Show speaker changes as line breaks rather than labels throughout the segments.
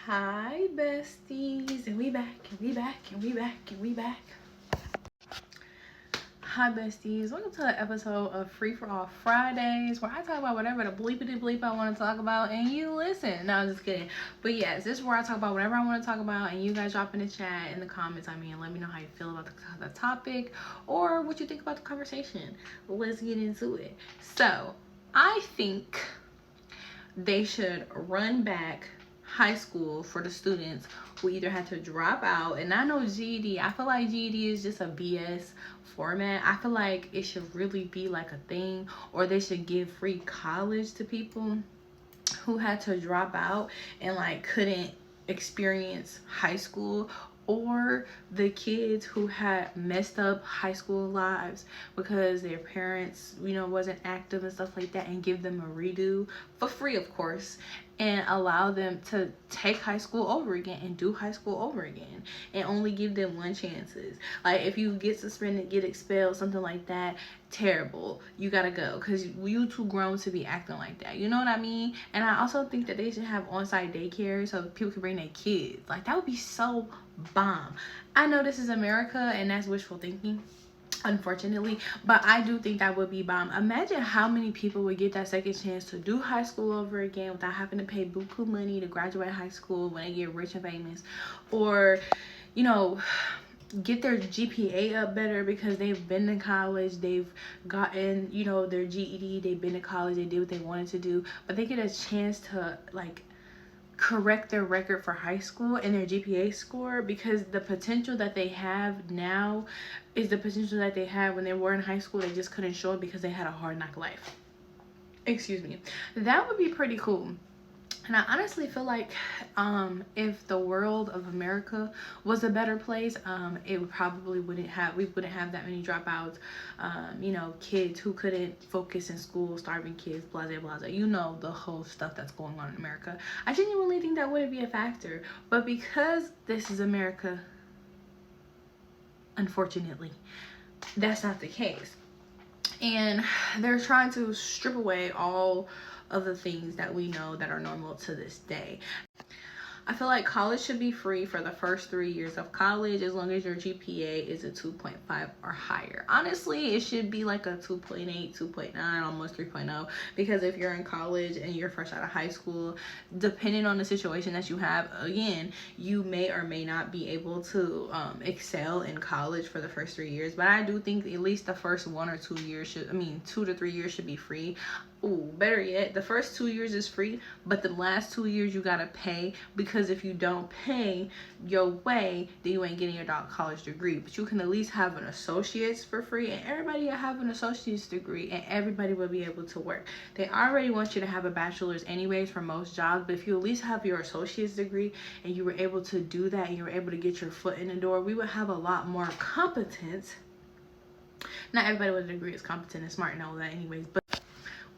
Hi besties, and we back, and we back, and we back, and we back. Hi besties, welcome to an episode of Free for All Fridays, where I talk about whatever the bleepity bleep I want to talk about, and you listen. No, I'm just kidding. But yes, this is where I talk about whatever I want to talk about, and you guys drop in the chat, in the comments, and let me know how you feel about the topic, or what you think about the conversation. Let's get into it. So, I think they should run back high school for the students who either had to drop out, and I know GED, I feel like GED is just a BS format. I feel like it should really be like a thing, or they should give free college to people who had to drop out and like couldn't experience high school, or the kids who had messed up high school lives because their parents, wasn't active and stuff like that, and give them a redo for free, of course, and allow them to take high school over again and do high school over again, and only give them one chances. Like if you get suspended, get expelled, something like that, terrible, you gotta go, because you too grown to be acting like that, you know what I mean? And I also think that they should have on-site daycare so people can bring their kids. Like that would be so bomb. I know this is America and that's wishful thinking, unfortunately, but I do think that would be bomb. Imagine how many people would get that second chance to do high school over again without having to pay buku money to graduate high school when they get rich and famous, or get their GPA up better because they've been to college, they've gotten, their GED, they've been to college, they did what they wanted to do, but they get a chance to like correct their record for high school and their GPA score, because the potential that they have now is the potential that they had when they were in high school. They just couldn't show it because they had a hard knock life. Excuse me. That would be pretty cool. And I honestly feel like if the world of America was a better place, it would probably wouldn't have that many dropouts, kids who couldn't focus in school, starving kids, blah blah blah, the whole stuff that's going on in America. I genuinely think that wouldn't be a factor, but because this is America, unfortunately, that's not the case. And they're trying to strip away all of the things that we know that are normal to this day. I feel like college should be free for the first 3 years of college, as long as your GPA is a 2.5 or higher. Honestly, it should be like a 2.8, 2.9, almost 3.0, because if you're in college and you're fresh out of high school, depending on the situation that you have, again, you may or may not be able to excel in college for the first 3 years. But I do think at least the first 1 or 2 years 2 to 3 years should be free. Ooh, better yet, the first 2 years is free, but the last 2 years you gotta pay, because if you don't pay your way, then you ain't getting your college degree. But you can at least have an associate's for free, and everybody will have an associate's degree, and everybody will be able to work. They already want you to have a bachelor's anyways for most jobs, but if you at least have your associate's degree and you were able to do that and you were able to get your foot in the door, we would have a lot more competence. Not everybody with a degree is competent and smart and all that anyways, but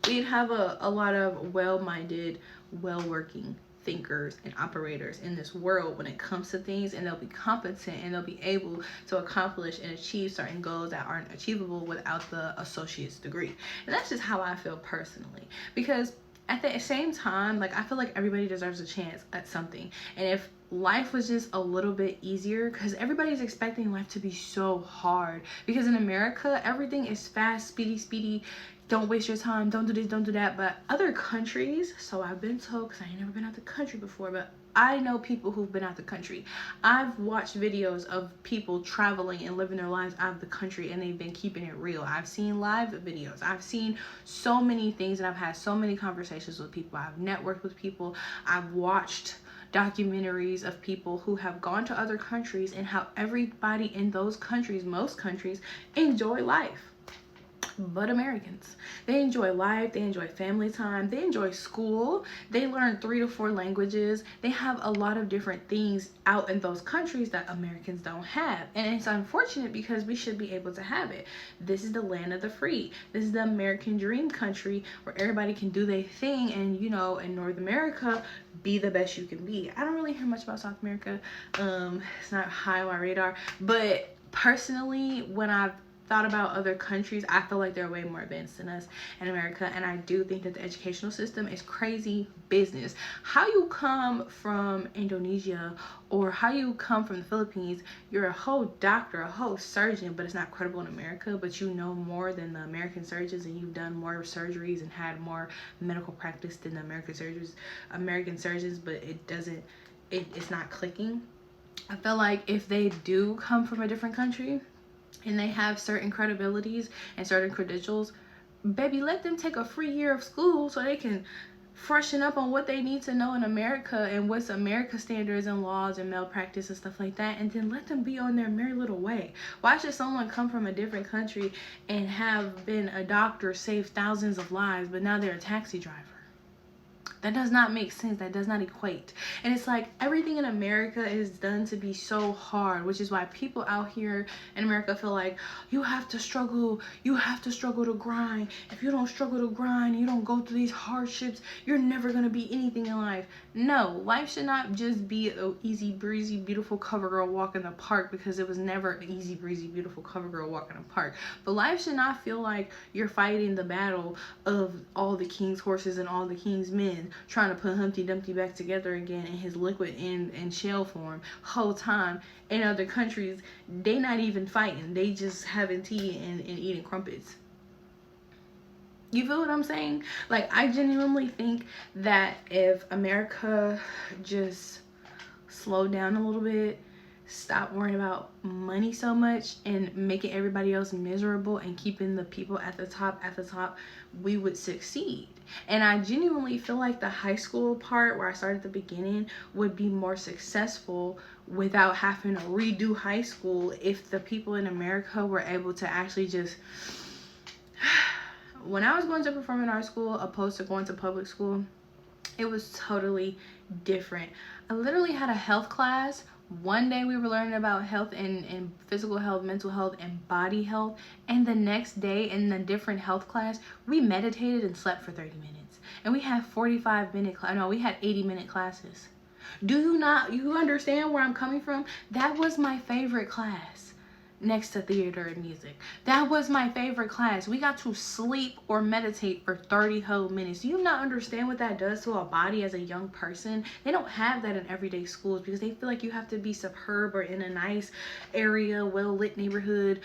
we'd have a lot of well-minded, well-working thinkers and operators in this world when it comes to things, and they'll be competent and they'll be able to accomplish and achieve certain goals that aren't achievable without the associate's degree. And that's just how I feel personally, because at the same time, like, I feel like everybody deserves a chance at something. And if life was just a little bit easier, because everybody's expecting life to be so hard, because in America everything is fast, speedy, don't waste your time, don't do this, don't do that. But other countries, so I've been told, because I ain't never been out the country before, but I know people who've been out the country. I've watched videos of people traveling and living their lives out of the country, and they've been keeping it real. I've seen live videos, I've seen so many things, and I've had so many conversations with people. I've networked with people. I've watched documentaries of people who have gone to other countries and how everybody in those countries, most countries, enjoy life. But Americans, they enjoy life, they enjoy family time, they enjoy school, they learn 3 to 4 languages, they have a lot of different things out in those countries that Americans don't have. And it's unfortunate, because we should be able to have it. This is the land of the free. This is the American dream country where everybody can do their thing, and in North America, be the best you can be. I don't really hear much about South America. It's not high on my radar, but personally, when I've thought about other countries, I feel like they're way more advanced than us in America. And I do think that the educational system is crazy business. How you come from Indonesia or how you come from the Philippines, you're a whole doctor, a whole surgeon, but it's not credible in America, but you know more than the American surgeons and you've done more surgeries and had more medical practice than the American surgeons, but it's not clicking. I feel like if they do come from a different country and they have certain credibilities and certain credentials, baby, let them take a free year of school so they can freshen up on what they need to know in America and what's America standards and laws and malpractice and stuff like that, and then let them be on their merry little way. Why should someone come from a different country and have been a doctor, saved thousands of lives, but now they're a taxi driver? That does not make sense. That does not equate. And it's like everything in America is done to be so hard, which is why people out here in America feel like you have to struggle. You have to struggle to grind. If you don't struggle to grind, you don't go through these hardships, you're never going to be anything in life. No, life should not just be an easy breezy, beautiful cover girl walk in the park, because it was never an easy breezy, beautiful cover girl walk in the park. But life should not feel like you're fighting the battle of all the king's horses and all the king's men, trying to put Humpty Dumpty back together again in his liquid and shell form. Whole time in other countries, they not even fighting. They just having tea and eating crumpets. You feel what I'm saying? Like, I genuinely think that if America just slowed down a little bit, stop worrying about money so much and making everybody else miserable and keeping the people at the top, we would succeed. And I genuinely feel like the high school part where I started at the beginning would be more successful without having to redo high school if the people in America were able to actually just when I was going to performing arts school opposed to going to public school, it was totally different. I literally had a health class. One day we were learning about health and physical health, mental health, and body health. And the next day in the different health class, we meditated and slept for 30 minutes. And we had 45-minute we had 80-minute classes. You understand where I'm coming from? That was my favorite class. Next to theater and music. That was my favorite class. We got to sleep or meditate for 30 whole minutes. Do you not understand what that does to a body as a young person? They don't have that in everyday schools because they feel like you have to be superb or in a nice area, well-lit neighborhood,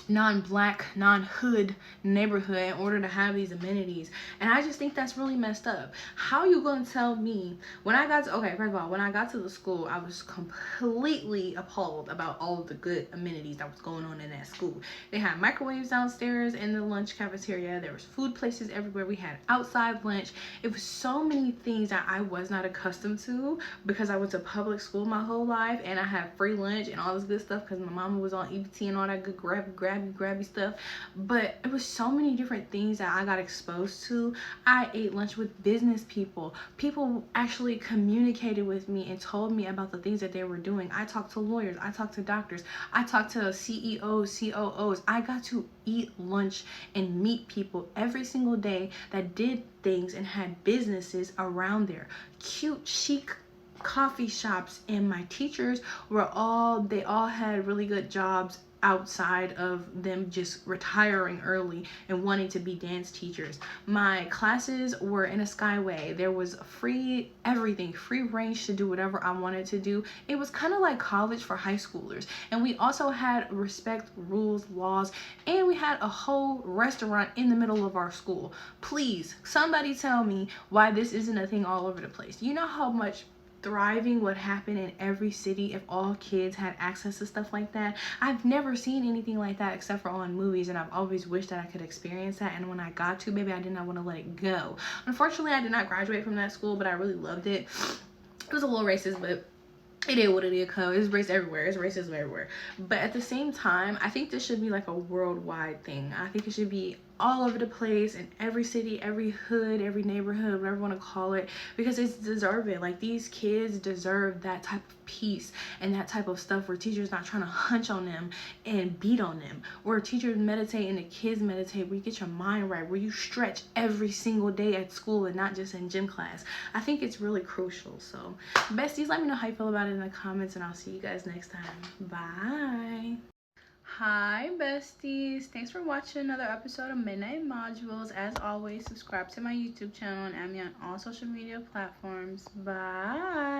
non-black, non-hood neighborhood in order to have these amenities. And I just think that's really messed up. How you gonna tell me when I got to, okay, first of all, when I got to the school, I was completely appalled about all of the good amenities that was going on in that school. They had microwaves downstairs in the lunch cafeteria. There was food places everywhere. We had outside lunch. It was so many things that I was not accustomed to because I went to public school my whole life and I had free lunch and all this good stuff because my mama was on EBT and all that good grabby stuff. But it was so many different things that I got exposed to. I ate lunch with business people. People actually communicated with me and told me about the things that they were doing. I talked to lawyers. I talked to doctors. I talked to CEOs, COOs. I got to eat lunch and meet people every single day that did things and had businesses around there. Cute, chic coffee shops, and my teachers they all had really good jobs outside of them just retiring early and wanting to be dance teachers. My classes were in a skyway. There was free everything, free range to do whatever I wanted to do. It was kind of like college for high schoolers. And we also had respect, rules, laws, and we had a whole restaurant in the middle of our school. Please, somebody tell me why this isn't a thing all over the place. You know how much thriving would happen in every city if all kids had access to stuff like that? I've never seen anything like that except for on movies, and I've always wished that I could experience that. And when I got to, baby, I did not want to let it go. Unfortunately, I did not graduate from that school, but I really loved it. It was a little racist, but it is what it is. It's race everywhere. It's racism everywhere. But at the same time, I think this should be like a worldwide thing. I think it should be all over the place in every city, every hood, every neighborhood, whatever you want to call it, because it's deserving. Like, these kids deserve that type of peace and that type of stuff where teachers not trying to hunch on them and beat on them, where teachers meditate and the kids meditate, where you get your mind right, where you stretch every single day at school and not just in gym class. I think it's really crucial. So besties, let me know how you feel about it in the comments, and I'll see you guys next time. Bye. Hi besties, thanks for watching another episode of Midnight Modules. As always, subscribe to my YouTube channel and add me on all social media platforms. Bye.